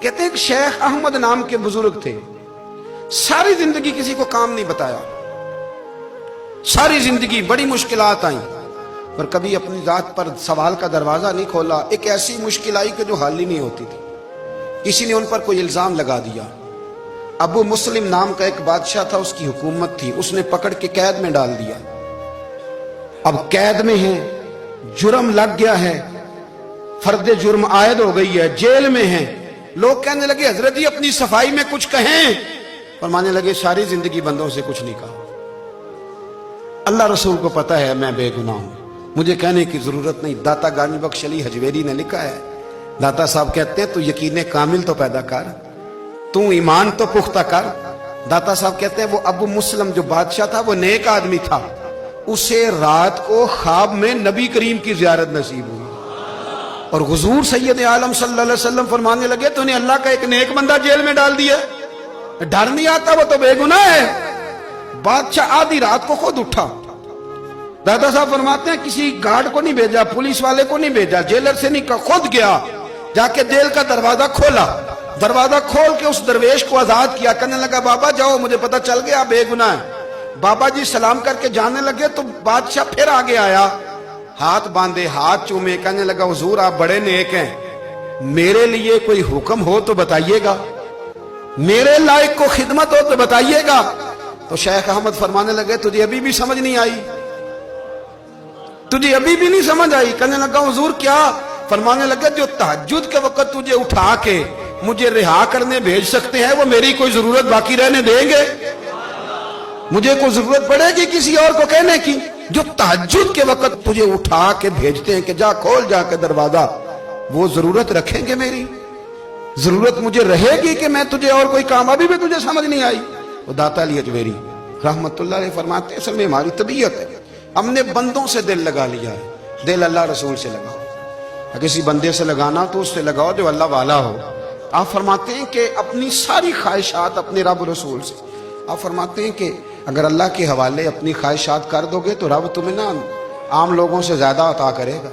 کہتے ہیں کہ شیخ احمد نام کے بزرگ تھے، ساری زندگی کسی کو کام نہیں بتایا، ساری زندگی بڑی مشکلات آئیں پر کبھی اپنی ذات پر سوال کا دروازہ نہیں کھولا۔ ایک ایسی مشکل آئی کہ جو حل ہی نہیں ہوتی تھی، کسی نے ان پر کوئی الزام لگا دیا۔ ابو مسلم نام کا ایک بادشاہ تھا، اس کی حکومت تھی، اس نے پکڑ کے قید میں ڈال دیا۔ اب قید میں ہیں، جرم لگ گیا ہے، فرد جرم عائد ہو گئی ہے، جیل میں ہیں۔ لوگ کہنے لگے حضرت جی اپنی صفائی میں کچھ کہیں، فرمانے لگے ساری زندگی بندوں سے کچھ نہیں کہا، اللہ رسول کو پتا ہے میں بے گناہ ہوں، مجھے کہنے کی ضرورت نہیں۔ داتا گانی بخش علی حجویری نے لکھا ہے، داتا صاحب کہتے ہیں تو یقین کامل تو پیدا کر، تو ایمان تو پختہ کر۔ داتا صاحب کہتے ہیں وہ ابو مسلم جو بادشاہ تھا وہ نیک آدمی تھا، اسے رات کو خواب میں نبی کریم کی زیارت نصیب ہوئی، اور حضور سید عالم صلی اللہ علیہ وسلم فرمانے لگے تو نے اللہ کا ایک نیک بندہ جیل میں ڈال دیا، ڈر نہیں آتا، وہ تو بے گناہ ہے۔ بادشاہ آدھی رات کو خود اٹھا، دادا صاحب فرماتے ہیں کسی گارڈ کو نہیں بھیجا، پولیس والے کو نہیں بھیجا، جیلر سے نہیں کہا، خود گیا، جا کے جیل کا دروازہ کھولا، دروازہ کھول کے اس درویش کو آزاد کیا، کہنے لگا بابا جاؤ مجھے پتا چل گیا بے گناہ ہے۔ بابا جی سلام کر کے جانے لگے تو بادشاہ پھر آگے آیا، ہاتھ باندھے، ہاتھ چومے، کہنے لگا حضور آپ بڑے نیک ہیں، میرے لیے کوئی حکم ہو تو بتائیے گا، میرے لائق کو خدمت ہو تو بتائیے گا۔ تو شیخ احمد فرمانے لگے تجھے ابھی بھی سمجھ نہیں آئی، تجھے ابھی بھی نہیں سمجھ آئی؟ کہنے لگا حضور کیا؟ فرمانے لگے جو تہجد کے وقت تجھے اٹھا کے مجھے رہا کرنے بھیج سکتے ہیں وہ میری کوئی ضرورت باقی رہنے دیں گے؟ مجھے کوئی ضرورت پڑے گی کسی اور کو کہنے کی؟ جو تہجد کے وقت تجھے اٹھا کے بھیجتے ہیں کہ جا کھول جا کے دروازہ، وہ ضرورت رکھیں گے میری؟ ضرورت مجھے رہے گی کہ میں تجھے اور کوئی کام؟ ابھی بھی تجھے سمجھ نہیں آئی؟ وہ داتا علی حجویری رحمت اللہ علیہ فرماتے ہیں اصل میں ہماری طبیعت ہے، ہم نے بندوں سے دل لگا لیا ہے، دل اللہ رسول سے لگاؤ، کسی بندے سے لگانا تو اس سے لگاؤ جو اللہ والا ہو۔ آپ فرماتے ہیں کہ اپنی ساری خواہشات اپنے رب رسول سے، آپ فرماتے ہیں کہ اگر اللہ کے حوالے اپنی خواہشات کر دو گے تو رب تمہیں نا عام لوگوں سے زیادہ عطا کرے گا۔